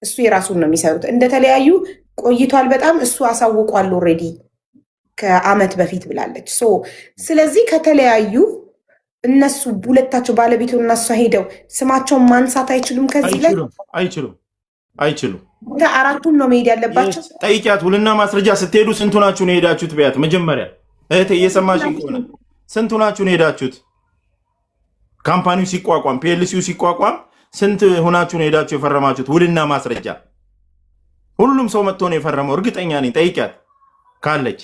እሱ የራሱን ነው የሚሰሩት። እንደተለያዩ ቆይቷል በጣም እሱ አሳውቋል ኦልሬዲ ከአመት በፊት ብላለች። ስለዚህ ከተለያዩ እነሱ ሁለታቸው ባለቤቱ እና እሷ ሄደው ስማቸውን ማንሳት አይችሉም። ከዚህ ላይ አይችሉም። አራቱም ነው መሄድ ያለባቸው። ጠይቂያት። ውልና ማስረጃ ስትሄዱ ስንቱ ናችሁ ነው ሄዳችሁት? ቢያት መጀመሪያ እህቴ እየሰማሽ ከሆነ ስንቱ ናችሁ ነው ሄዳችሁት? ካምፓኒው ሲቋቋም ፒኤልሲው ሲቋቋም ስንት ሆናችሁ ነው ሄዳችሁ የፈረማችሁት? ውልና ማስረጃ ሁሉም ሰው መጥቶ ነው የፈረመው። እርግጠኛ ነኝ። ጠይቂያት ካለች።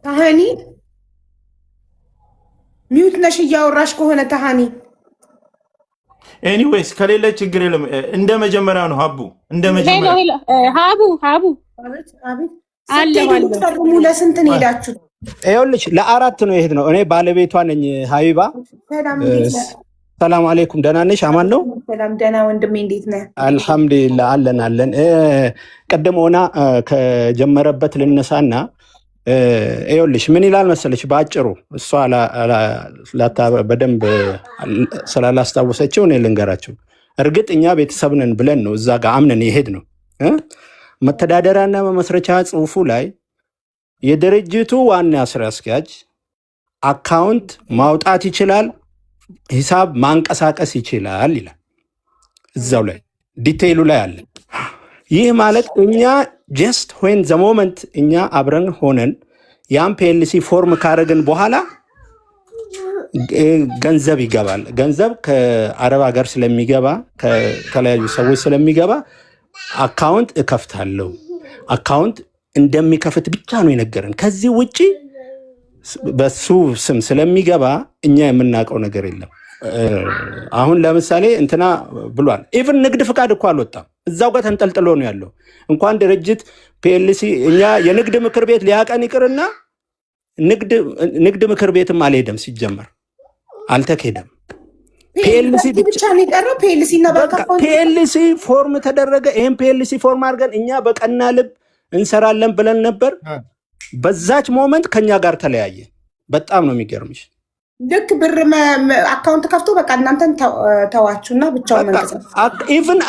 ታሃኒ ሚውት ነሽ እያወራሽ ከሆነ ታሃኒ። ኤኒዌይስ ከሌለ ችግር የለም። እንደ መጀመሪያ ነው ሀቡ፣ እንደ መጀመሪያ ሀቡ ለስንት ነው ሄዳችሁት? ይኸውልሽ ለአራት ነው የሄድነው። እኔ ባለቤቷ ነኝ ሀቢባ። ሰላም አለይኩም። ደህና ነሽ? አማን ነው? ሰላም ደህና ወንድሜ፣ እንዴት ነህ? አልሐምዱሊላህ አለን። ቀደም ሆና ከጀመረበት ልነሳና ይኸውልሽ ምን ይላል መሰለሽ፣ በአጭሩ እሷ በደንብ ስላላስታወሰችው እኔ ልንገራቸው። እርግጥ እኛ ቤተሰብ ነን ብለን ነው እዛ ጋር አምነን የሄድነው። መተዳደሪያና መመስረቻ ጽሑፉ ላይ የድርጅቱ ዋና ስራ አስኪያጅ አካውንት ማውጣት ይችላል፣ ሂሳብ ማንቀሳቀስ ይችላል ይላል። እዛው ላይ ዲቴይሉ ላይ አለ። ይህ ማለት እኛ ጀስት ዌን ዘ ሞመንት እኛ አብረን ሆነን ያን ፒኤልሲ ፎርም ካረግን በኋላ ገንዘብ ይገባል። ገንዘብ ከአረብ ሀገር ስለሚገባ ከተለያዩ ሰዎች ስለሚገባ አካውንት እከፍታለሁ፣ አካውንት እንደሚከፍት ብቻ ነው የነገረን። ከዚህ ውጪ በሱ ስም ስለሚገባ እኛ የምናውቀው ነገር የለም። አሁን ለምሳሌ እንትና ብሏል። ኢቭን ንግድ ፍቃድ እኮ አልወጣም፣ እዛው ጋር ተንጠልጥሎ ነው ያለው። እንኳን ድርጅት ፒኤልሲ እኛ የንግድ ምክር ቤት ሊያቀን ይቅርና ንግድ ምክር ቤትም አልሄደም፣ ሲጀመር አልተካሄደም። ፒኤልሲ ብቻ ነው የቀረው። ፒኤልሲ ፎርም ተደረገ። ይሄን ፒኤልሲ ፎርም አድርገን እኛ በቀና ልብ እንሰራለን ብለን ነበር። በዛች ሞመንት ከኛ ጋር ተለያየ። በጣም ነው የሚገርምሽ። ልክ ብር አካውንት ከፍቶ በቃ እናንተን ተዋችሁና ብቻውን ኢቭን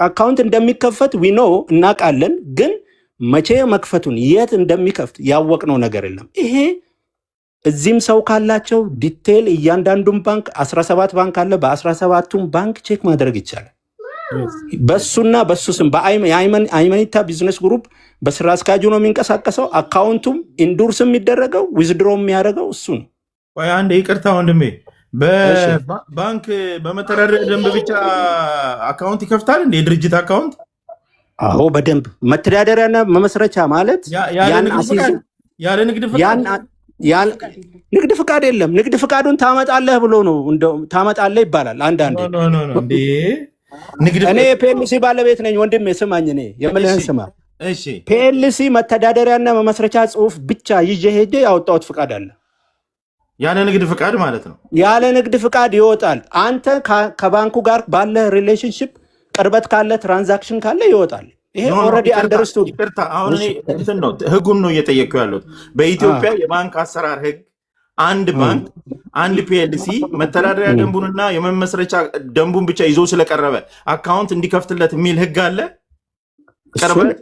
አካውንት እንደሚከፈት ዊኖ እናውቃለን፣ ግን መቼ መክፈቱን የት እንደሚከፍት ያወቅነው ነገር የለም። ይሄ እዚህም ሰው ካላቸው ዲቴል እያንዳንዱን ባንክ 17 ባንክ አለ። በ17ቱም ባንክ ቼክ ማድረግ ይቻላል። በሱና በሱ ስም የአይመኒታ ቢዝነስ ግሩፕ በስራ አስኪያጁ ነው የሚንቀሳቀሰው። አካውንቱም ኢንዱርስ የሚደረገው ዊዝድሮ የሚያደርገው እሱ ነው። ቆይ አንድ ይቅርታ ወንድሜ፣ በባንክ በመተዳደሪያ ደንብ ብቻ አካውንት ይከፍታል እንደ የድርጅት አካውንት? አዎ በደንብ መተዳደሪያና መመስረቻ ማለት ያለ ንግድ ፍቃድ ንግድ ፍቃድ የለም። ንግድ ፍቃዱን ታመጣለህ ብሎ ነው ታመጣለህ ይባላል አንዳንዴ። እኔ ፒኤልሲ ባለቤት ነኝ ወንድሜ፣ ስማኝ፣ እኔ የምልህን ስማ። ፒኤልሲ መተዳደሪያና መመስረቻ ጽሑፍ ብቻ ይዤ ሄጄ ያወጣሁት ፍቃድ አለ። ያለ ንግድ ፍቃድ ማለት ነው። ያለ ንግድ ፍቃድ ይወጣል። አንተ ከባንኩ ጋር ባለ ሪሌሽንሽፕ ቅርበት ካለ ትራንዛክሽን ካለ ይወጣል። ይሄ ኦልሬዲ አንደርስቱድ። አሁን እኔ እንትን ነው ህጉን ነው እየጠየቅኩ ያለሁት። በኢትዮጵያ የባንክ አሰራር ህግ አንድ ባንክ አንድ ፒኤልሲ መተዳደሪያ ደንቡንና የመመስረቻ ደንቡን ብቻ ይዞ ስለቀረበ አካውንት እንዲከፍትለት የሚል ህግ አለ። ቅርበት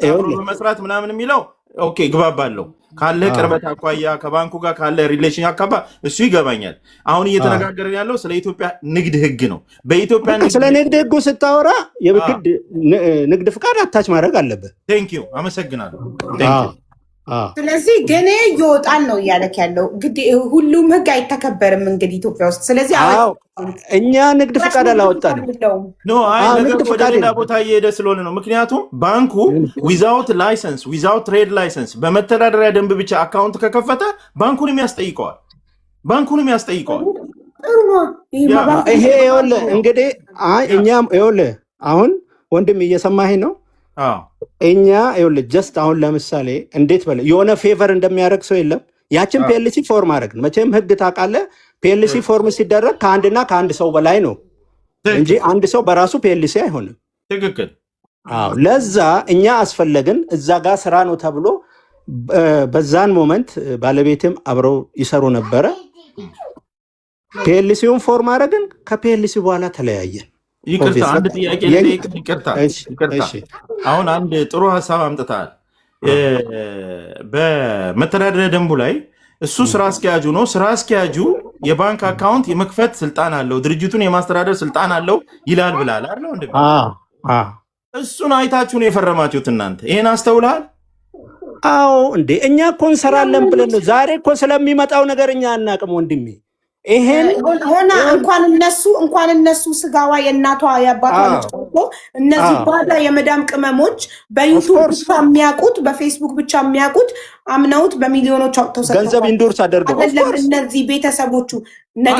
መስራት ምናምን የሚለው ኦኬ ግባባለሁ ካለ ቅርበት አኳያ ከባንኩ ጋር ካለ ሪሌሽን አካባ እሱ ይገባኛል። አሁን እየተነጋገርን ያለው ስለ ኢትዮጵያ ንግድ ህግ ነው። በኢትዮጵያ ስለ ንግድ ህጉ ስታወራ የግድ ንግድ ፍቃድ አታች ማድረግ አለበት። ቴንክ ዩ አመሰግናለሁ። ስለዚህ ግን ይወጣል ነው እያለክ ያለው። ሁሉም ህግ አይተከበርም እንግዲህ ኢትዮጵያ ውስጥ። ስለዚህ እኛ ንግድ ፍቃድ አላወጣንም። ንግድ ፍቃድ ሌላ ቦታ እየሄደ ስለሆነ ነው። ምክንያቱም ባንኩ ዊዛውት ላይሰንስ ዊዛውት ትሬድ ላይሰንስ በመተዳደሪያ ደንብ ብቻ አካውንት ከከፈተ ባንኩንም ያስጠይቀዋል። ይሄ ይኸውልህ እንግዲህ እኛም ይኸውልህ አሁን ወንድም እየሰማኸኝ ነው። እኛ ይኸውልህ ጀስት አሁን ለምሳሌ እንዴት በለ የሆነ ፌቨር እንደሚያደርግ ሰው የለም። ያችን ፒኤልሲ ፎርም አደረግን። መቼም ህግ ታውቃለህ፣ ፒኤልሲ ፎርም ሲደረግ ከአንድ ሰው በላይ ነው እንጂ አንድ ሰው በራሱ ፒኤልሲ አይሆንም። ትክክል። ለዛ እኛ አስፈለግን። እዛ ጋር ስራ ነው ተብሎ በዛን ሞመንት ባለቤትም አብረው ይሰሩ ነበረ። ፒኤልሲውን ፎርም አደረግን። ከፒኤልሲ በኋላ ተለያየን። ይቅርታ አንድ ጥያቄ ልጠይቅ። ይቅርታ አሁን አንድ ጥሩ ሀሳብ አምጥተሃል። በመተዳደሪያ ደንቡ ላይ እሱ ስራ አስኪያጁ ነው። ስራ አስኪያጁ የባንክ አካውንት የመክፈት ስልጣን አለው፣ ድርጅቱን የማስተዳደር ስልጣን አለው ይላል ብላል አይደል? እንዴ እሱን አይታችሁ ነው የፈረማችሁት እናንተ? ይሄን አስተውልሃል? አዎ እንዴ እኛ እኮ እንሰራለን ብለን ነው። ዛሬ እኮ ስለሚመጣው ነገር እኛ አናቅም ወንድሜ። ይሄን ሆና እንኳን እነሱ ስጋዋ የእናቷ የአባቷ ልጅ እኮ እነዚህ ባዳ የመዳም ቅመሞች በዩቱብ ብቻ የሚያውቁት በፌስቡክ ብቻ የሚያውቁት አምነውት በሚሊዮኖች አውጥተው ገንዘብ ኢንዶርስ አደርገው እነዚህ ቤተሰቦቹ ነገ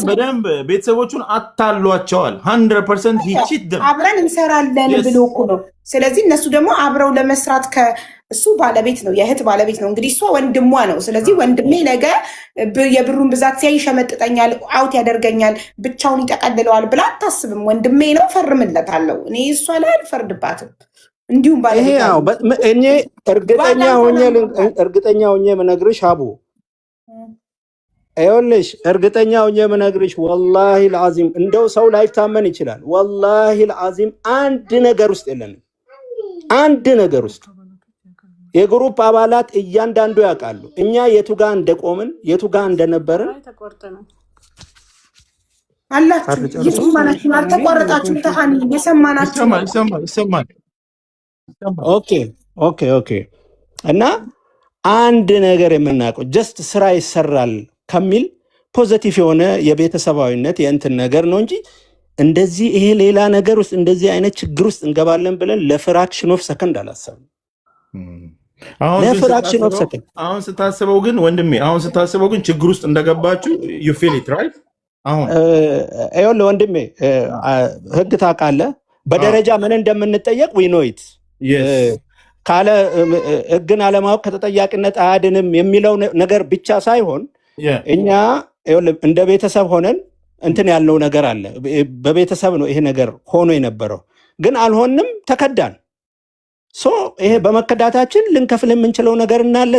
በደንብ ቤተሰቦቹን አታሏቸዋል። 100% ይቺት አብረን እንሰራለን ብሎ እኮ ነው። ስለዚህ እነሱ ደግሞ አብረው ለመስራት እሱ ባለቤት ነው፣ የእህት ባለቤት ነው። እንግዲህ እሷ ወንድሟ ነው። ስለዚህ ወንድሜ ነገ የብሩን ብዛት ሲያይ ይሸመጥጠኛል፣ አውት ያደርገኛል፣ ብቻውን ይጠቀልለዋል ብላ አታስብም። ወንድሜ ነው፣ ፈርምለታለሁ። እኔ እሷ ላይ አልፈርድባትም። እንዲሁም እኔ እርግጠኛ ሆኜ የምነግርሽ አቡ ይኸውልሽ፣ እርግጠኛ ሆኜ የምነግርሽ ወላሂ ልዓዚም፣ እንደው ሰው ላይታመን ይችላል። ወላሂ ልዓዚም አንድ ነገር ውስጥ የለንም። አንድ ነገር ውስጥ የግሩፕ አባላት እያንዳንዱ ያውቃሉ እኛ የቱ ጋር እንደቆምን የቱ ጋር እንደነበርን። አላችሁ ይሰማናችሁ፣ አልተቋረጣችሁም። ተሃኒ የሰማናችሁ ይሰማል። ኦኬ እና አንድ ነገር የምናውቀው ጀስት ስራ ይሰራል ከሚል ፖዚቲቭ የሆነ የቤተሰባዊነት የእንትን ነገር ነው እንጂ እንደዚህ ይሄ ሌላ ነገር ውስጥ እንደዚህ አይነት ችግር ውስጥ እንገባለን ብለን ለፍራክሽን ኦፍ ሰከንድ አላሰብም። አሁን ስታስበው ግን ወንድሜ፣ አሁን ስታስበው ግን ችግር ውስጥ እንደገባችሁ you feel it right? አሁን ይኸውልህ ወንድሜ፣ ህግ ታውቃለህ፣ በደረጃ ምን እንደምንጠየቅ we know it። ካለ ህግን አለማወቅ ከተጠያቂነት አያድንም የሚለው ነገር ብቻ ሳይሆን እኛ እንደ ቤተሰብ ሆነን እንትን ያለው ነገር አለ። በቤተሰብ ነው ይሄ ነገር ሆኖ የነበረው፣ ግን አልሆንም፣ ተከዳን። ይሄ በመከዳታችን ልንከፍል የምንችለው ነገር እናለ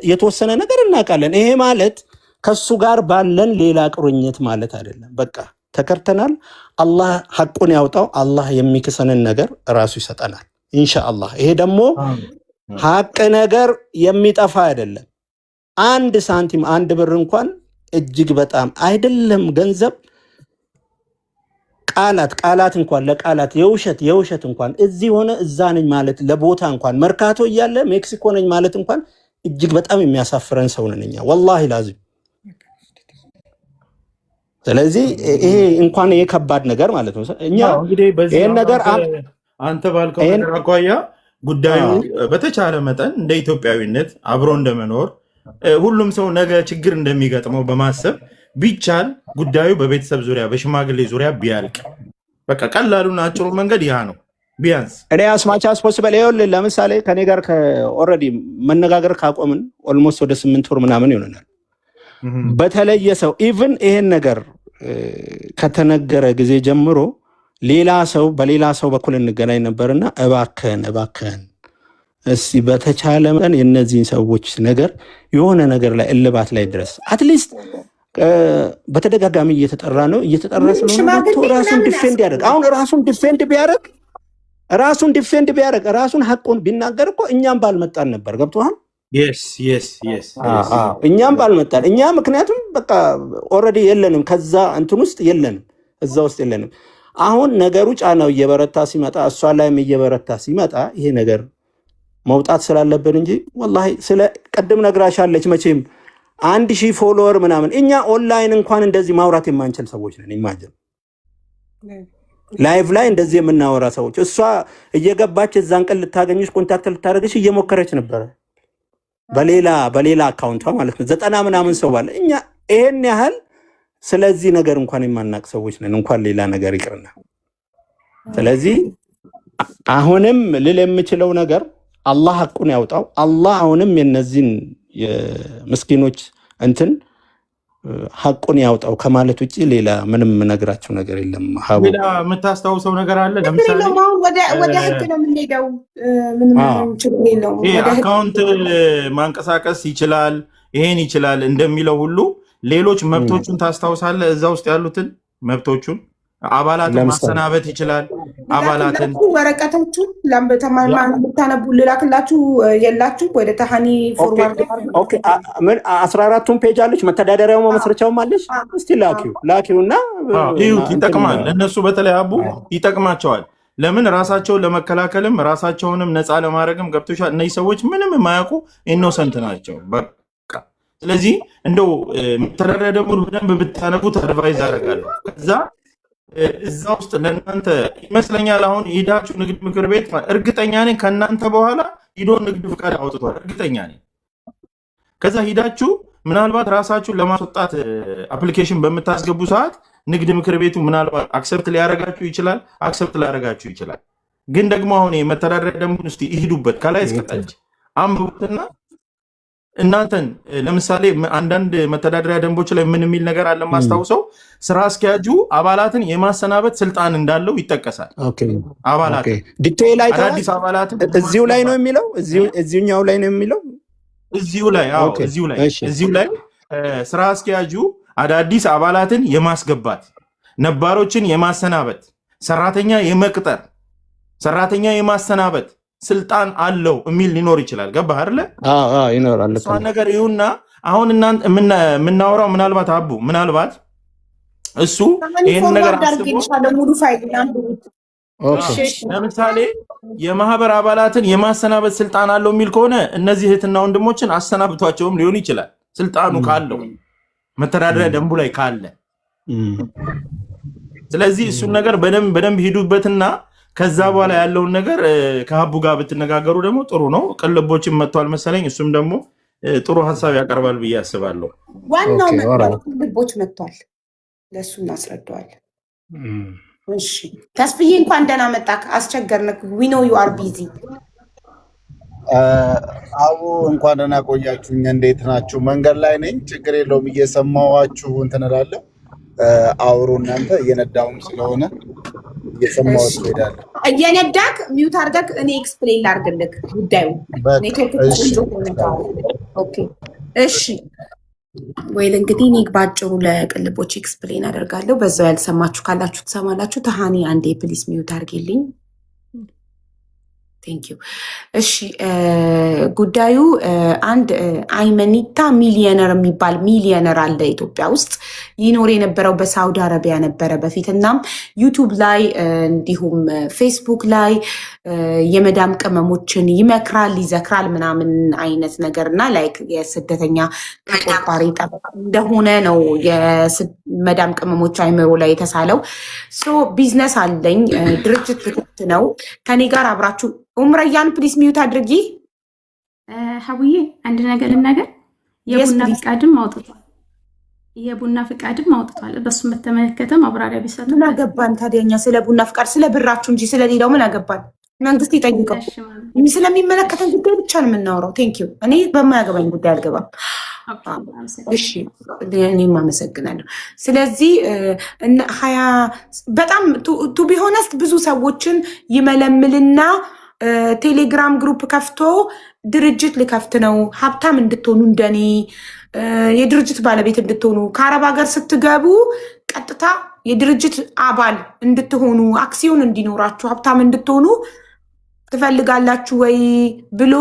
የተወሰነ ነገር እናውቃለን። ይሄ ማለት ከሱ ጋር ባለን ሌላ ቁርኝት ማለት አይደለም። በቃ ተከርተናል። አላህ ሐቁን ያውጣው። አላህ የሚክሰንን ነገር ራሱ ይሰጠናል ኢንሻአላህ። ይሄ ደግሞ ሐቅ ነገር የሚጠፋ አይደለም። አንድ ሳንቲም አንድ ብር እንኳን እጅግ በጣም አይደለም ገንዘብ፣ ቃላት እንኳን ለቃላት የውሸት እንኳን እዚህ ሆነ እዛ ነኝ ማለት ለቦታ እንኳን መርካቶ እያለ ሜክሲኮ ነኝ ማለት እንኳን እጅግ በጣም የሚያሳፍረን ሰው ነን እኛ ወላሂ ላዚም። ስለዚህ ይሄ እንኳን ይሄ ከባድ ነገር ማለት ነው። እኛ ይሄን ነገር አንተ ባልከው ነገር አኳያ ጉዳዩ በተቻለ መጠን እንደ ኢትዮጵያዊነት አብሮ እንደመኖር ሁሉም ሰው ነገ ችግር እንደሚገጥመው በማሰብ ቢቻል ጉዳዩ በቤተሰብ ዙሪያ በሽማግሌ ዙሪያ ቢያልቅ በቃ ቀላሉና አጭሩ መንገድ ያ ነው። ቢያንስ እኔ አስማቻ ፖሲብል ይኸውልህ፣ ለምሳሌ ከኔ ጋር ኦልሬዲ መነጋገር ካቆምን ኦልሞስት ወደ 8 ወር ምናምን ይሆነናል። በተለየ ሰው ኢቭን ይሄን ነገር ከተነገረ ጊዜ ጀምሮ በሌላ ሰው በኩል እንገናኝ ነበርና እባክህን እስቲ በተቻለ መጠን የእነዚህን ሰዎች ነገር የሆነ ነገር ላይ እልባት ላይ ድረስ አትሊስት በተደጋጋሚ እየተጠራ ስለሆነ ራሱን ዲፌንድ ያደርግ። አሁን ራሱን ዲፌንድ ቢያደርግ ራሱን ሐቁን ቢናገር እኮ እኛም ባልመጣን ነበር። ገብቶሃል? እኛም ባልመጣን እኛ ምክንያቱም በቃ ኦልሬዲ የለንም፣ ከዛ እንትን ውስጥ የለንም፣ እዛ ውስጥ የለንም። አሁን ነገሩ ጫናው እየበረታ ሲመጣ እሷ ላይም እየበረታ ሲመጣ ይሄ ነገር መውጣት ስላለብን እንጂ ወላሂ ስለ ቀደም ነግራሻለች መቼም 1000 ፎሎወር ምናምን እኛ ኦንላይን እንኳን እንደዚህ ማውራት የማንችል ሰዎች ነን። ኢማጂን ላይቭ ላይ እንደዚህ የምናወራ ሰዎች፣ እሷ እየገባች እዛን ቀን ልታገኝሽ ኮንታክት ልታደርግሽ እየሞከረች ነበረ በሌላ አካውንቷ ማለት ነው። 90 ምናምን ሰው ባለ እኛ ይሄን ያህል ስለዚህ ነገር እንኳን የማናቅ ሰዎች ነን፣ እንኳን ሌላ ነገር ይቅርና። ስለዚህ አሁንም ልል የምችለው ነገር አላህ ሐቁን ያውጣው። አላህ አሁንም የነዚህን የምስኪኖች እንትን ሐቁን ያውጣው ከማለት ውጪ ሌላ ምንም ነገራቸው ነገር የለም። ሌላ የምታስታውሰው ነገር አለ? ለምሳሌ ወደ ህግ ነው የምንሄደው። ምንም ችግር የለውም። አካውንት ማንቀሳቀስ ይችላል፣ ይሄን ይችላል እንደሚለው ሁሉ ሌሎች መብቶቹን ታስታውሳለህ? እዛ ውስጥ ያሉትን መብቶቹን አባላትን ማሰናበት ይችላል። አባላትን ወረቀቶቹን ለምታነቡ ልላክላችሁ የላችሁ ወደ ተሃኒ ፎርዋርድ 14ቱን ፔጅ አለች፣ መተዳደሪያው መመስረቻውም አለች። እስቲ ላኪውና ይጠቅማል። እነሱ በተለይ አቡ ይጠቅማቸዋል። ለምን ራሳቸውን ለመከላከልም ራሳቸውንም ነፃ ለማድረግም ገብቶሻል። እነዚህ ሰዎች ምንም የማያውቁ ኢኖሰንት ናቸው በቃ። ስለዚህ እንደው መተዳደሪያ ደንቡን በደንብ ብታነቡት አድቫይዝ አደርጋለሁ። ከዛ እዛ ውስጥ ለእናንተ ይመስለኛል አሁን ሄዳችሁ ንግድ ምክር ቤት እርግጠኛ ነኝ ከእናንተ በኋላ ሂዶ ንግድ ፍቃድ አውጥቷል፣ እርግጠኛ ነኝ። ከዛ ሂዳችሁ ምናልባት ራሳችሁን ለማስወጣት አፕሊኬሽን በምታስገቡ ሰዓት ንግድ ምክር ቤቱ ምናልባት አክሰፕት ሊያደርጋችሁ ይችላል፣ አክሰፕት ሊያደርጋችሁ ይችላል። ግን ደግሞ አሁን የመተዳደሪያ ደንቡን እስኪ ይሂዱበት፣ ከላይ እስከታች አንብቡትና እናንተን ለምሳሌ አንዳንድ መተዳደሪያ ደንቦች ላይ ምን የሚል ነገር አለ ማስታውሰው፣ ስራ አስኪያጁ አባላትን የማሰናበት ስልጣን እንዳለው ይጠቀሳል። አባላት ዲቴይል አዳዲስ አባላትን እዚሁ ላይ ነው የሚለው፣ እዚሁኛው ላይ ነው የሚለው፣ እዚሁ ላይ ስራ አስኪያጁ አዳዲስ አባላትን የማስገባት፣ ነባሮችን የማሰናበት፣ ሰራተኛ የመቅጠር፣ ሰራተኛ የማሰናበት ስልጣን አለው የሚል ሊኖር ይችላል። ገባህ አይደለ? ይኖራል። እሷን ነገር ይሁንና አሁን እናንተ የምናወራው ምናልባት አቡ ምናልባት እሱ ይህን ነገር ለምሳሌ የማህበር አባላትን የማሰናበት ስልጣን አለው የሚል ከሆነ እነዚህ እህትና ወንድሞችን አሰናብቷቸውም ሊሆን ይችላል። ስልጣኑ ካለው መተዳደሪያ ደንቡ ላይ ካለ። ስለዚህ እሱን ነገር በደንብ ሂዱበትና ከዛ በኋላ ያለውን ነገር ከሀቡ ጋር ብትነጋገሩ ደግሞ ጥሩ ነው። ቅልቦችን መጥቷል መሰለኝ። እሱም ደግሞ ጥሩ ሀሳብ ያቀርባል ብዬ አስባለሁ። ዋናው ቅልቦች መጥቷል፣ ለእሱ እናስረዳዋል። እሺ ተስፍዬ እንኳን ደህና መጣህ። አስቸገርንክ። ዊ ኖ ዩ አር ቢዚ። አቡ እንኳን ደህና ቆያችሁኝ። እንዴት ናችሁ? መንገድ ላይ ነኝ፣ ችግር የለውም። እየሰማኋችሁ እንትን እላለሁ። አውሩ እናንተ። እየነዳሁም ስለሆነ እየሰማሁት እሄዳለሁ። እየነዳክ ሚውት አድርገህ እኔ ኤክስፕሌን ላድርግልህ ጉዳዩ። እሺ ወይል እንግዲህ እኔ ባጭሩ ለቅልቦች ኤክስፕሌን አደርጋለሁ። በዛው ያልሰማችሁ ካላችሁ ትሰማላችሁ። ተሃኒ አንዴ ፕሊስ ሚውት አድርጌልኝ። ቴንክ ዩ። እሺ ጉዳዩ አንድ አይመኒታ ሚሊየነር የሚባል ሚሊየነር አለ ኢትዮጵያ ውስጥ። ይኖር የነበረው በሳውዲ አረቢያ ነበረ በፊት። እናም ዩቱብ ላይ እንዲሁም ፌስቡክ ላይ የመዳም ቅመሞችን ይመክራል፣ ይዘክራል ምናምን አይነት ነገር እና ላይክ የስደተኛ ተቆርቋሪ ጠበቃ እንደሆነ ነው የመዳም ቅመሞች አይምሮ ላይ የተሳለው። ቢዝነስ አለኝ ድርጅት ብክት ነው ከኔ ጋር አብራችሁ ኡምረያን ፕሊስ ሚዩት አድርጊ። ሀቡዬ አንድ ነገር ልናገር። የቡና ፍቃድም አውጥቷል። በሱ በተመለከተ ማብራሪያ ቢሰጥ። ምን አገባን ታዲያኛ ስለ ቡና ፍቃድ፣ ስለ ብራችሁ እንጂ ስለሌላው ምን አገባን? መንግስት ይጠይቀው። ስለሚመለከተን ጉዳይ ብቻ ነው የምናወራው። ቴንክ ዩ። እኔ በማያገባኝ ጉዳይ አልገባም። እሺ እኔም አመሰግናለሁ። ስለዚህ በጣም ቱ ቢ ሆነስት ብዙ ሰዎችን ይመለምልና ቴሌግራም ግሩፕ ከፍቶ ድርጅት ልከፍት ነው ሀብታም እንድትሆኑ እንደኔ የድርጅት ባለቤት እንድትሆኑ ከአረብ ሀገር ስትገቡ ቀጥታ የድርጅት አባል እንድትሆኑ አክሲዮን እንዲኖራችሁ ሀብታም እንድትሆኑ ትፈልጋላችሁ ወይ ብሎ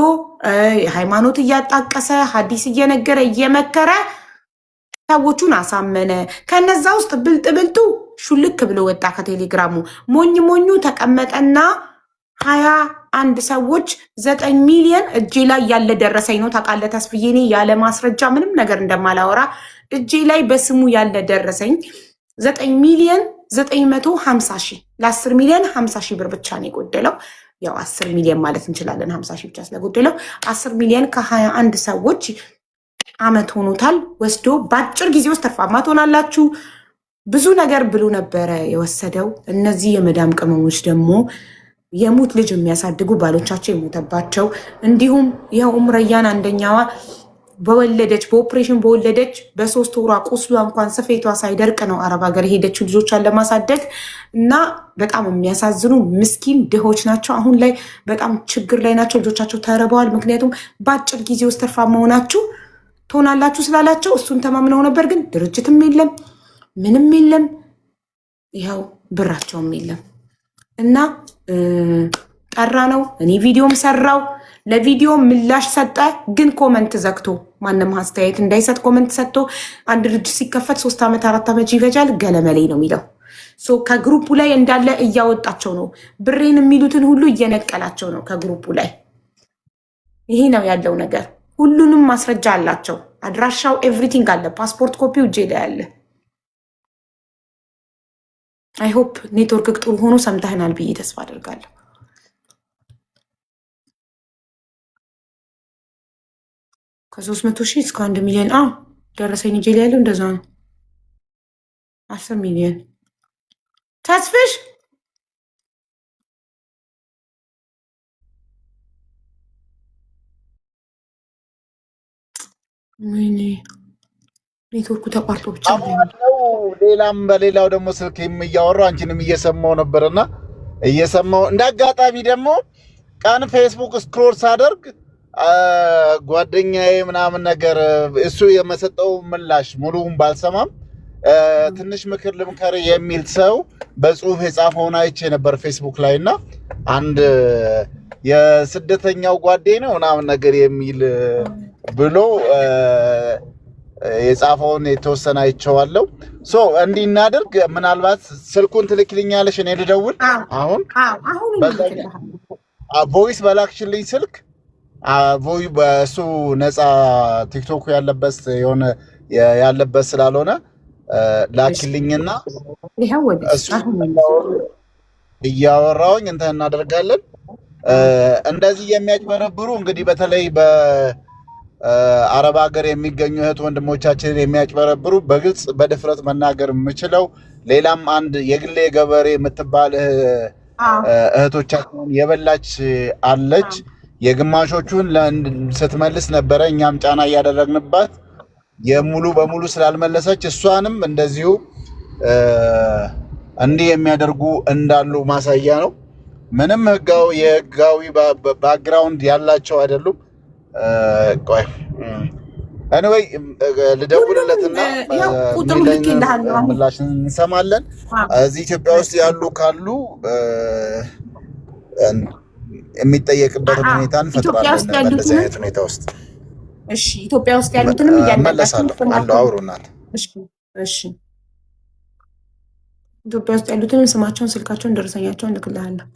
ሃይማኖት እያጣቀሰ ሀዲስ እየነገረ እየመከረ ሰዎቹን አሳመነ። ከነዛ ውስጥ ብልጡ ሹልክ ብሎ ወጣ ከቴሌግራሙ። ሞኙ ተቀመጠና 21 ሰዎች 9 ሚሊዮን እጄ ላይ ያለ ደረሰኝ ነው ታውቃለህ ተስፍዬ፣ እኔ ያለ ማስረጃ ምንም ነገር እንደማላወራ እጄ ላይ በስሙ ያለ ደረሰኝ 9 ሚሊዮን 950 ሺህ ለ10 ሚሊዮን 50 ሺህ ብር ብቻ ነው የጎደለው። ያው 10 ሚሊዮን ማለት እንችላለን 50 ሺህ ብቻ ስለጎደለው 10 ሚሊዮን ከ21 ሰዎች አመት ሆኖታል ወስዶ በአጭር ጊዜ ውስጥ ትርፋማ ትሆናላችሁ ብዙ ነገር ብሎ ነበረ የወሰደው። እነዚህ የመዳም ቅመሞች ደግሞ የሙት ልጅ የሚያሳድጉ ባሎቻቸው የሞተባቸው እንዲሁም ይኸው ኡምረያን አንደኛዋ በኦፕሬሽን በወለደች በ3 ወሯ ቁስሏ እንኳን ስፌቷ ሳይደርቅ ነው አረብ ሀገር የሄደችው ልጆቿን ለማሳደግ እና በጣም የሚያሳዝኑ ምስኪን ድሆች ናቸው። አሁን ላይ በጣም ችግር ላይ ናቸው። ልጆቻቸው ተርበዋል። ምክንያቱም በአጭር ጊዜ ውስጥ ትርፋማ መሆናችሁ ትሆናላችሁ ስላላቸው እሱን ተማምነው ነበር። ግን ድርጅትም የለም ምንም የለም፣ ይኸው ብራቸውም የለም እና ጠራ ነው። እኔ ቪዲዮም ሰራው፣ ለቪዲዮ ምላሽ ሰጠ። ግን ኮመንት ዘግቶ ማንም አስተያየት እንዳይሰጥ ኮመንት ሰጥቶ አንድ ድርጅት ሲከፈት 3 ዓመት 4 ዓመት ይፈጃል ገለመሌ ነው የሚለው። ከግሩፑ ላይ እንዳለ እያወጣቸው ነው። ብሬን የሚሉትን ሁሉ እየነቀላቸው ነው ከግሩፑ ላይ። ይሄ ነው ያለው ነገር። ሁሉንም ማስረጃ አላቸው። አድራሻው ኤቭሪቲንግ አለ። ፓስፖርት ኮፒው እጄ ላይ አለ። አይ ሆፕ ኔትወርክ ጥሩ ሆኖ ሰምተህናል ብዬ ተስፋ አደርጋለሁ። ከ300,000 እስከ 1 ሚሊዮን ደረሰኝ እጄ ላይ ያለው እንደዛ ነው። 10 ሚሊዮን ተስፍሽ ወይኔ ኔትወርኩ ተቋርጦ ብቻ ነው። ሌላም በሌላው ደግሞ ስልክ እያወራሁ አንቺንም እየሰማው ነበርና እየሰማው እንዳጋጣሚ ደግሞ ቀን ፌስቡክ ስክሮል ሳደርግ ጓደኛዬ ምናምን ነገር እሱ የመሰጠው ምላሽ ሙሉውን ባልሰማም ትንሽ ምክር ልምከር የሚል ሰው በጽሁፍ የጻፈውን አይቼ ነበር ፌስቡክ ላይ እና አንድ የስደተኛው ጓዴ ነው ምናምን ነገር የሚል ብሎ የጻፈውን የተወሰነ አይቼዋለሁ። እንዲህ እናድርግ። ምናልባት ስልኩን ትልክልኛለሽ እኔ ልደውል። አሁን ቮይስ በላክሽልኝ ስልክ በእሱ ነፃ ቲክቶክ ያለበት ስላልሆነ ላኪልኝና እያወራሁኝ እንትን እናደርጋለን። እንደዚህ የሚያጭበረብሩ እንግዲህ በተለይ በአረብ ሀገር የሚገኙ እህት ወንድሞቻችንን የሚያጭበረብሩ በግልጽ በድፍረት መናገር የምችለው ሌላም አንድ የግሌ ገበሬ የምትባል እህቶቻችንን የበላች አለች። የግማሾቹን ስትመልስ ነበረ፣ እኛም ጫና እያደረግንባት የሙሉ በሙሉ ስላልመለሰች እሷንም እንደዚሁ እንዲህ የሚያደርጉ እንዳሉ ማሳያ ነው። ምንም የህጋዊ ባክግራውንድ ያላቸው አይደሉም። ቆይ anyway ልደውልለትና ምላሽ እንሰማለን። እዚህ ኢትዮጵያ ውስጥ ያሉ ካሉ የሚጠየቅበትን ሁኔታ እንፈጥራለን። በእንደዚህ አይነት ሁኔታ ውስጥ እሺ፣ ኢትዮጵያ ውስጥ ያሉትንም እያንዳንዳቸው አውሩናል። እሺ፣ ኢትዮጵያ ውስጥ ያሉትንም ስማቸውን፣ ስልካቸውን፣ ደረሰኛቸውን እልክልሃለሁ።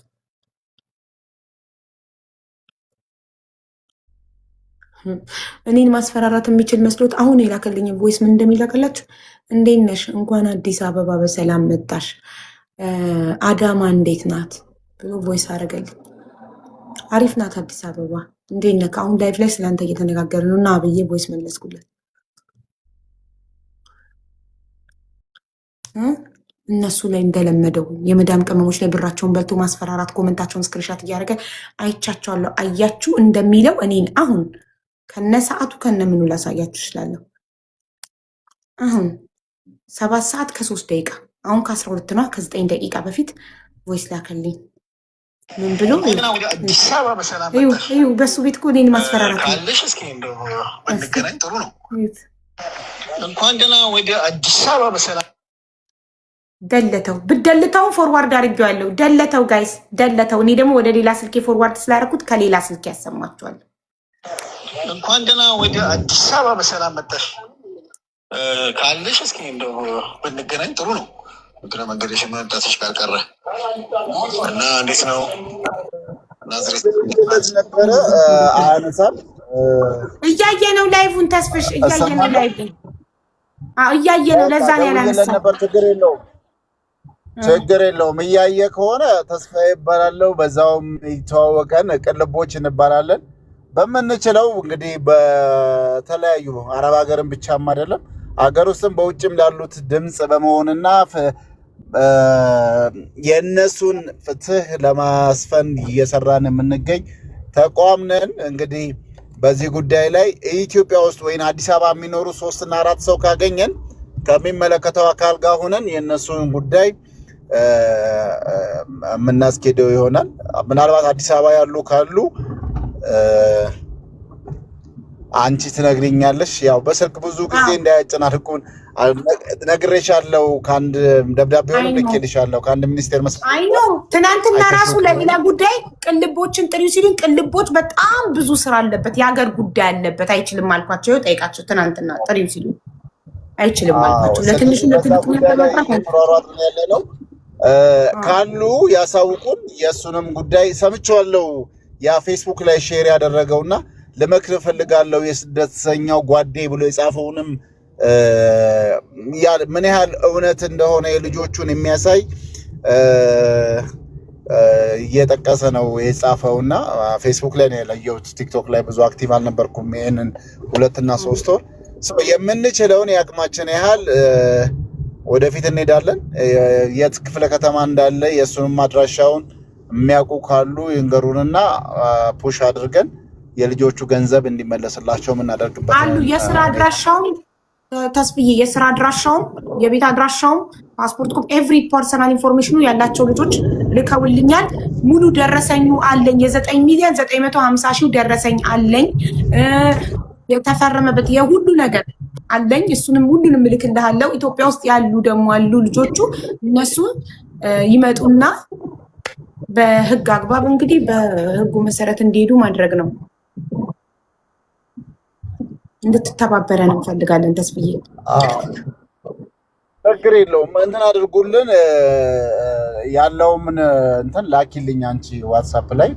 እኔን ማስፈራራት የሚችል መስሎት አሁን የላከልኝ ቮይስ ምን እንደሚላከላችሁ፣ እንዴት ነሽ? እንኳን አዲስ አበባ በሰላም መጣሽ። አዳማ እንዴት ናት ብሎ ቮይስ አደረገልኝ። አሪፍ ናት አዲስ አበባ፣ እንዴት ነህ? አሁን ላይፍ ላይ ስለአንተ እየተነጋገርን ነው እና ብዬ ቮይስ መለስኩለት። እነሱ ላይ እንደለመደው የመዳም ቅመሞች ላይ ብራቸውን በልቶ ማስፈራራት፣ ኮመንታቸውን ስክሪንሻት እያደረገ አይቻቸዋለሁ። አያችሁ እንደሚለው እኔን አሁን ከነ ሰዓቱ ከነ ምኑ ላሳያችሁ እችላለሁ። አሁን 7 ሰዓት ከ3 ደቂቃ አሁን ከ12 ነው ከ9 ደቂቃ በፊት ቮይስ ላከልኝ። ምን ብሎ በሱ ቤት እኮ እኔን ማስፈራራት ካለሽ እስኪ እንደው እንገናኝ፣ ጥሩ ነው። እንኳን ደህና ወደ አዲስ አበባ በሰላም ደለተው። ብደልተው ፎርዋርድ አድርጌዋለሁ። ደለተው ጋይስ፣ ደለተው። እኔ ደግሞ ወደ ሌላ ስልኬ ፎርዋርድ ስላደረኩት ከሌላ ስልኬ ያሰማችኋል። እንኳን ደህና ወደ አዲስ አበባ በሰላም መጣሽ። ካለሽ እስኪ እንደው እንገናኝ፣ ጥሩ ነው። እግረ መንገድሽ መምጣትሽ ካልቀረ እና እንዴት ነው? ናዝሬት ነበረ አነሳም እያየ ነው ላይቭን። ተስፍሽ እያየ ነው ላይቭን። እያየ ነው። ለዛ ነው ያላነሳው ነበር። ችግር የለውም። እያየ ከሆነ ተስፋ ይባላለው። በዛውም ይተዋወቀን፣ ቅልቦች እንባላለን። በምንችለው እንግዲህ በተለያዩ አረብ ሀገርን ብቻም አይደለም ሀገር ውስጥም በውጭም ላሉት ድምፅ በመሆንና የእነሱን ፍትህ ለማስፈን እየሰራን የምንገኝ ተቋም ነን። እንግዲህ በዚህ ጉዳይ ላይ ኢትዮጵያ ውስጥ ወይም አዲስ አበባ የሚኖሩ 3 እና 4 ሰው ካገኘን ከሚመለከተው አካል ጋር ሆነን የእነሱን ጉዳይ የምናስኬደው ይሆናል። ምናልባት አዲስ አበባ ያሉ ካሉ አንቺ ትነግሪኛለሽ። ያው በስልክ ብዙ ጊዜ እንዳያጨናርቁን ነግሬሻለሁ። ከአንድ ደብዳቤውን ልኬልሻለሁ ከአንድ ሚኒስቴር መስሪያ አይ ነው ትናንትና ራሱ ለሌላ ጉዳይ ቅልቦችን ጥሪው ሲሉኝ ቅልቦች በጣም ብዙ ስራ አለበት፣ የሀገር ጉዳይ አለበት፣ አይችልም አልኳቸው። ጠይቃቸው ትናንትና ጥሪው ሲሉኝ አይችልም አልኳቸው። ለትንሹ ለትልቁ ተሯሯጥ ያለ ነው ካሉ ያሳውቁን። የእሱንም ጉዳይ ሰምቼዋለሁ። ያ ፌስቡክ ላይ ሼር ያደረገውና ለመክር ፈልጋለሁ የስደተኛው ጓዴ ብሎ የጻፈውንም ምን ያህል እውነት እንደሆነ የልጆቹን የሚያሳይ እየጠቀሰ ነው የጻፈውና ፌስቡክ ላይ ነው ያለየሁት። ቲክቶክ ላይ ብዙ አክቲቭ አልነበርኩም። ይሄንን 2 እና 3 ወር የምንችለውን የአቅማችን ያህል ወደፊት እንሄዳለን። የት ክፍለ ከተማ እንዳለ የእሱንም አድራሻውን የሚያውቁ ካሉ ይንገሩንና ፑሽ አድርገን የልጆቹ ገንዘብ እንዲመለስላቸው የምናደርግበት አሉ። የስራ አድራሻውን ተስፍዬ የስራ አድራሻውን የቤት አድራሻውን ፓስፖርት ኮፒ ኤቭሪ ፐርሰናል ኢንፎርሜሽኑ ያላቸው ልጆች ልከውልኛል። ሙሉ ደረሰኙ አለኝ። የ9 ሚሊዮን 950 ሺህ ደረሰኝ አለኝ። የተፈረመበት የሁሉ ነገር አለኝ። እሱንም ሁሉንም እልክልሃለሁ። ኢትዮጵያ ውስጥ ያሉ ደግሞ አሉ ልጆቹ እነሱ ይመጡና በህግ አግባብ እንግዲህ በህጉ መሰረት እንዲሄዱ ማድረግ ነው። እንድትተባበረን እንፈልጋለን። ተስብዬ ችግር የለውም። እንትን አድርጉልን። ያለውምን እንትን ላኪልኝ አንቺ ዋትሳፕ ላይ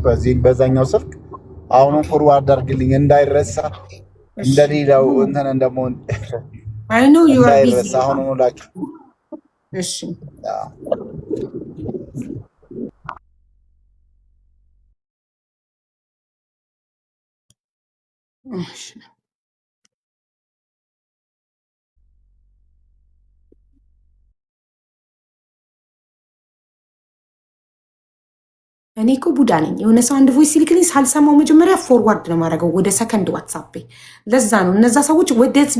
በዛኛው ስልክ አሁንም ፎርዋርድ አድርግልኝ እንዳይረሳ። እንደሌላው እንትን እንደመሆን አይ ኖ ዩ አር ቢዚ እንዳይረሳ አሁን ላኪ። እሺ እሺ እኔ እኮ ቡዳ ነኝ። የሆነ ሰው አንድ ቮይስ ሲልክልኝ ሳልሰማው መጀመሪያ ፎርዋርድ ነው ማድረገው ወደ ሰከንድ ዋትሳፕ። ለዛ ነው እነዛ ሰዎች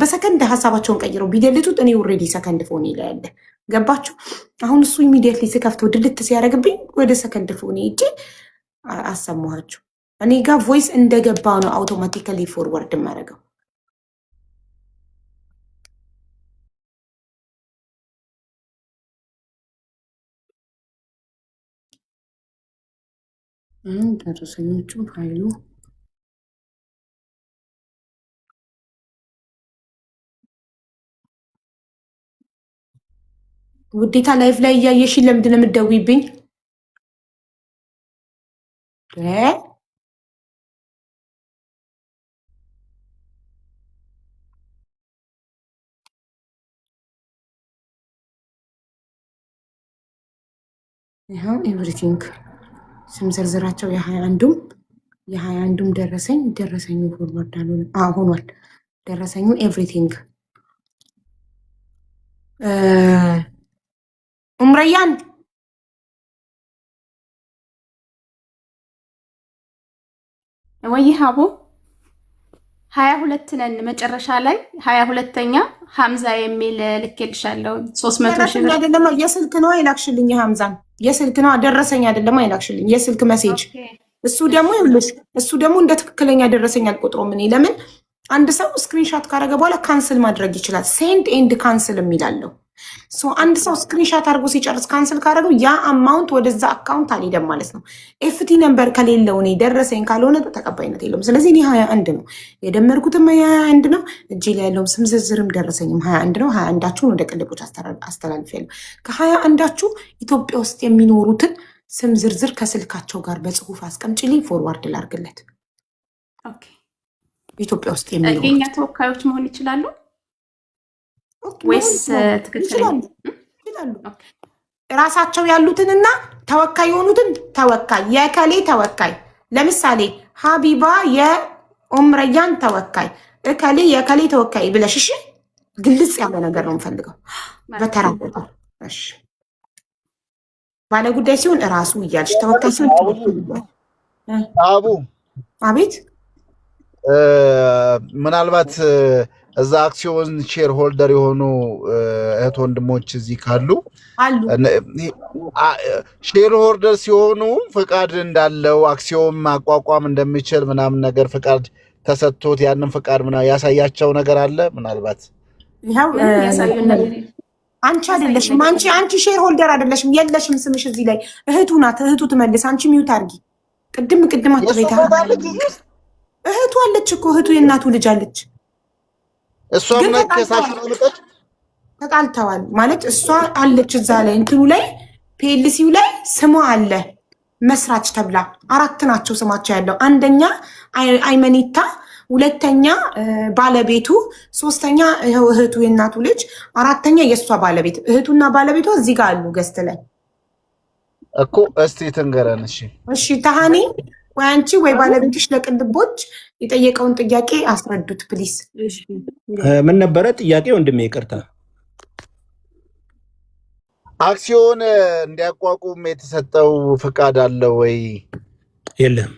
በሰከንድ ሀሳባቸውን ቀይረው ቢደልቱት እኔ ኦልሬዲ ሰከንድ ፎን ላይ ያለ ገባችሁ። አሁን እሱ ኢሚዲየትሊ ስከፍተው ድልት ሲያደርግብኝ ወደ ሰከንድ ፎን ሄጄ አሰማኋችሁ። እኔ ጋር ቮይስ እንደገባ ነው አውቶማቲካሊ ፎርዋርድ ማድረገው። ደረሰኞቹ ፋይሉ ውዴታ ላይፍ ላይ እያየሽኝ ለምንድን ነው የምትደውይብኝ? ይኸው ኤቭሪቲንግ ስም ዝርዝራቸው የ21ዱም ደረሰኙ ፎርዋርድ ሆኗል። ደረሰኙ ኤቭሪቲንግ ኡምረያን ወይ ሀቡ 22 ነን መጨረሻ ላይ 22ኛ ሀምዛ የሚል ልኬልሻለሁ 300 ሺህ አይደለም። የስልክ ነው አይላክሽልኝ። ሀምዛን የስልክ ነው ደረሰኝ አይደለም አይላክሽልኝ። የስልክ ሜሴጅ እሱ ደግሞ እንደ ትክክለኛ ደረሰኝ አልቆጥሮም። እኔ ለምን አንድ ሰው ስክሪንሻት ካረገ በኋላ ካንስል ማድረግ ይችላል። ሴንድ ኤንድ ካንስል የሚላለው አንድ ሰው ስክሪንሻት አድርጎ ሲጨርስ ካንስል ካደረገው ያ አማውንት ወደዛ አካውንት አልሄደም ማለት ነው። ኤፍቲ ነምበር ከሌለው እኔ ደረሰኝ ካልሆነ ተቀባይነት የለውም። ስለዚህ እኔ 21 ነው የደመርኩትም 21 ነው። እጅ ላይ ያለውም ስም ዝርዝርም ደረሰኝም 21 ነው። 21ዳችሁን ወደ ቅልቦች አስተላልፊያለሁ። ከ21ዳችሁ ኢትዮጵያ ውስጥ የሚኖሩትን ስም ዝርዝር ከስልካቸው ጋር በጽሁፍ አስቀምጪልኝ፣ ፎርዋርድ ላርግለት። ኢትዮጵያ ውስጥ የሚኖሩ የኛ ተወካዮች መሆን ይችላሉ ወይስ ትክክለኛ ይችላሉ? ራሳቸው ያሉትንና ተወካይ የሆኑትን ተወካይ የከሌ ተወካይ፣ ለምሳሌ ሀቢባ የኡምረያን ተወካይ፣ እከሌ የከሌ ተወካይ ብለሽ እሺ፣ ግልጽ ያለ ነገር ነው የምፈልገው። በተራ ቁጥር እሺ። ባለ ጉዳይ ሲሆን እራሱ እያልሽ ተወካይ ሲሆን አቡ አቤት። ምናልባት እዛ አክሲዮን ሼር ሆልደር የሆኑ እህት ወንድሞች እዚህ ካሉ ሼር ሆልደር ሲሆኑ ፍቃድ እንዳለው አክሲዮን ማቋቋም እንደሚችል ምናምን ነገር ፍቃድ ተሰጥቶት ያንን ፍቃድ ያሳያቸው ነገር አለ ምናልባት ይኸው ያሳዩን ነገር አንቺ አይደለሽም አንቺ ሼር ሆልደር አይደለሽም የለሽም ስምሽ እዚህ ላይ እህቱ ናት እህቱ ትመልስ አንቺ ሚውት አድርጊ ቅድም አጥቤታ እህቱ አለች እኮ እህቱ የእናቱ ልጅ አለች እሷ ምን ከሳሽ ነው ልቀጭ ተጣልተዋል ማለት እሷ አለች እዛ ላይ እንትኑ ላይ ፒኤልሲው ላይ ስሟ አለ መስራች ተብላ 4 ናቸው ስማቸው ያለው አንደኛ አይመኒታ ሁለተኛ ባለቤቱ ሶስተኛ እህቱ የእናቱ ልጅ አራተኛ የሷ ባለቤት እህቱና ባለቤቷ እዚህ ጋር አሉ ገስት ላይ እኮ እስቲ ተንገረን እሺ ታሃኒ ወይ አንቺ ወይ ባለቤትሽ ለቅልቦች የጠየቀውን ጥያቄ አስረዱት ፕሊስ ምን ነበረ ጥያቄ ወንድሜ ይቅርታ አክሲዮን እንዲያቋቁም የተሰጠው ፍቃድ አለ ወይ የለም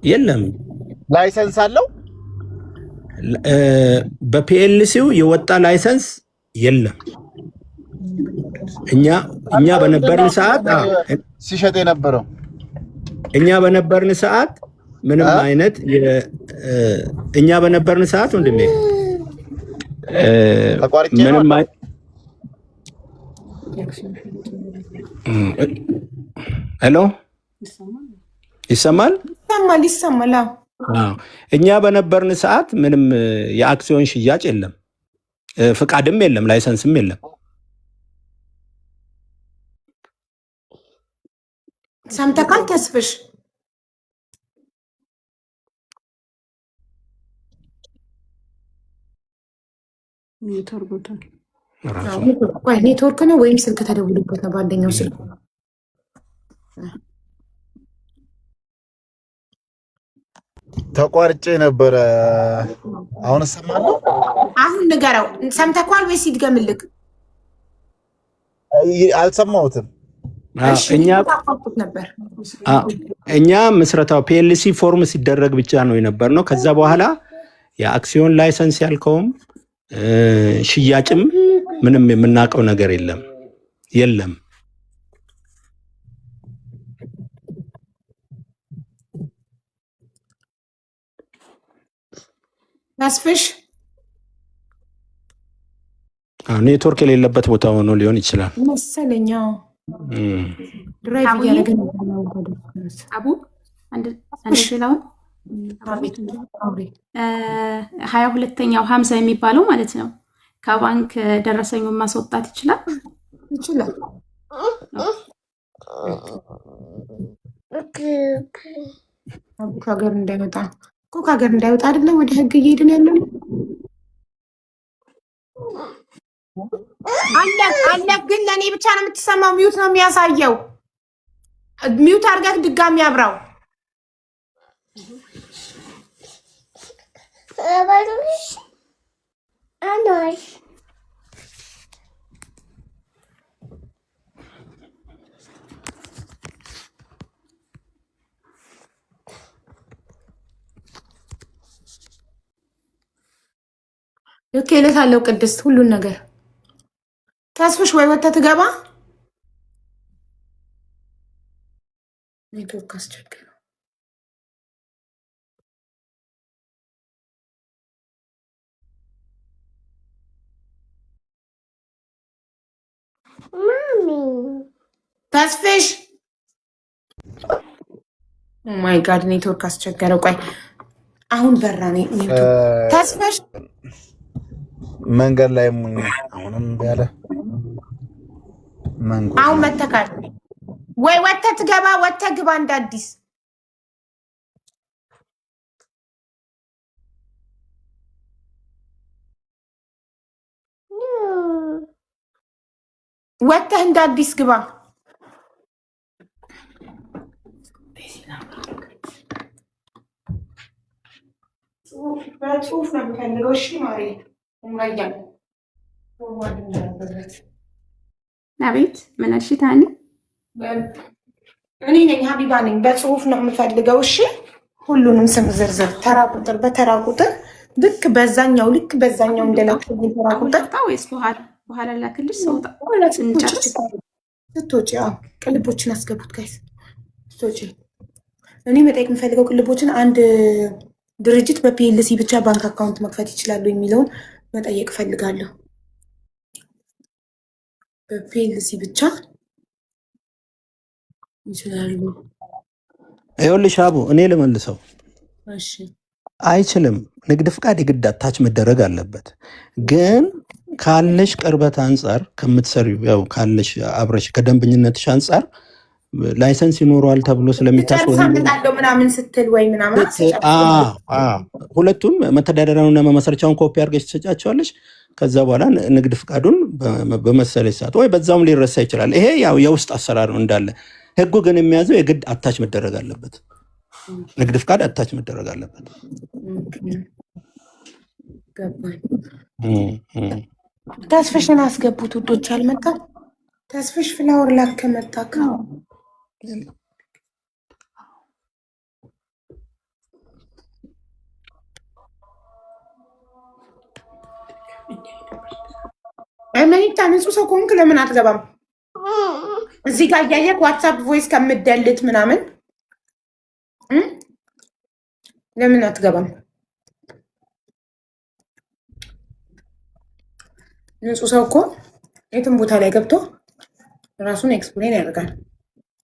የለም ላይሰንስ አለው በፒኤልሲው የወጣ ላይሰንስ የለም እኛ በነበርን ሰዓት ሲሸጥ የነበረው እኛ በነበርን ሰዓት ምንም አይነት እኛ በነበርን ሰዓት ወንድሜ ምንም ሄሎ ይሰማል እኛ በነበርን ሰዓት ምንም የአክሲዮን ሽያጭ የለም ፍቃድም የለም ላይሰንስም የለም ሰምተካል ተስፍሽ ኔትወርክ ነው ወይም ስልክ ተደውሎበት ነው በአንደኛው ስልክ ተቋርጬ ነበረ አሁን እሰማለሁ አሁን ንገረው ሰምተኳል ወይስ ይድገምልክ አልሰማሁትም እኛ ምስረታው ፒኤልሲ ፎርም ሲደረግ ብቻ ነው የነበርነው ከዛ በኋላ የአክሲዮን ላይሰንስ ያልከውም ሽያጭም ምንም የምናውቀው ነገር የለም ተስፍሽ ኔትወርክ የሌለበት ቦታ ሆኖ ሊሆን ይችላል መሰለኝ ድራይቭ እያደረገ አቡ አንድ ሌላውን 22ኛው 50 የሚባለው ማለት ነው ከባንክ ደረሰኙን ማስወጣት ይችላል ከሀገር እንዳይወጣ አይደለም ወደ ህግ እየሄድን ያለው አለ ግን ለእኔ ብቻ ነው የምትሰማው ሚዩት ነው የሚያሳየው ሚዩት አድርገህ ድጋሚ አብራው ልክ እልሃለሁ ቅድስት ሁሉን ነገር ተስፍሽ ወይ ወጥተህ ትገባ ኔትወርክ አስቸገረ ማሚ ተስፍሽ ኦ ማይ ጋድ ኔትወርክ አስቸገረ ቆይ አሁን በራ ኔትወርክ ተስፍሽ መንገድ ላይ አሁንም ያለ መንገድ አሁን መተካል ወይ ወጥተህ ትገባ ወጥተህ ግባ እንደ አዲስ ወጥተህ እንደ አዲስ ግባ በጽሁፍ ነው የምፈልገው እሺ ማሪ አቤት ምን አልሽ ታኒ እኔ ነኝ ሀቢባ ነኝ በጽሁፍ ነው የምፈልገው እሺ ሁሉንም ስም ዝርዝር ተራ ቁጥር በተራ ቁጥር ልክ በዛኛው እንደላክልኝ ተራ ቁጥር ወይስ በኋላ ላክልሽ ሰውጣ ስትወጪ ቅልቦችን አስገቡት ጋይስ ስትወጪ እኔ መጠየቅ የምፈልገው ቅልቦችን አንድ ድርጅት በፒኤልሲ ብቻ ባንክ አካውንት መክፈት ይችላሉ የሚለውን መጠየቅ ፈልጋለሁ። በፒኤልሲ ብቻ ይችላሉ? ይኸውልሽ አቡ እኔ ልመልሰው። እሺ አይችልም። ንግድ ፍቃድ የግድ አታች መደረግ አለበት። ግን ካለሽ ቅርበት አንጻር ከምትሰሪው ያው ካለሽ አብረሽ ከደንበኝነትሽ አንጻር ላይሰንስ ይኖረዋል ተብሎ ስለሚታሰብ ጨርሳለሁ ምናምን ስትል ወይ ምናምን ሁለቱም መተዳደሪያውንና መመስረቻውን ኮፒ አድርገሽ ትሰጫቸዋለሽ። ከዛ በኋላ ንግድ ፍቃዱን በመሰለሽ ሰዓት ወይ በዛውም ሊረሳ ይችላል። ይሄ ያው የውስጥ አሰራር ነው እንዳለ። ህጉ ግን የሚያዘው የግድ አታች መደረግ አለበት። ንግድ ፍቃድ አታች መደረግ አለበት። ተስፍሽን አስገቡት ውዶች። አልመጣም ተስፍሽ ፍላወር ላክ ከመጣ መኒታ ንጹህ ሰው ከሆንክ ለምን አትገባም? እዚህ ጋር እያየክ ዋትሳፕ ቮይስ ከምደልት ምናምን ለምን አትገባም? ንጹህ ሰው እኮ የትም ቦታ ላይ ገብቶ ራሱን ኤክስፕሌን ያደርጋል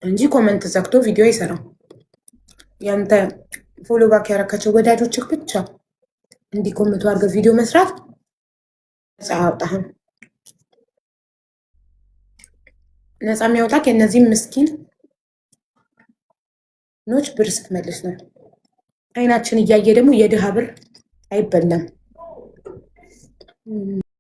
እንጂ ኮመንት ዘግቶ ቪዲዮ አይሰራም። ያንተ ፎሎ ባክ ያረካቸው ወዳጆችህ ብቻ እንዲኮምቱ አድርገህ ቪዲዮ መስራት ነፃ አያወጣህም። ነፃ የሚያወጣህ የእነዚህም ምስኪን ኖች ብር ስትመልስ ነው። አይናችን እያየ ደግሞ የድሃ ብር አይበላም።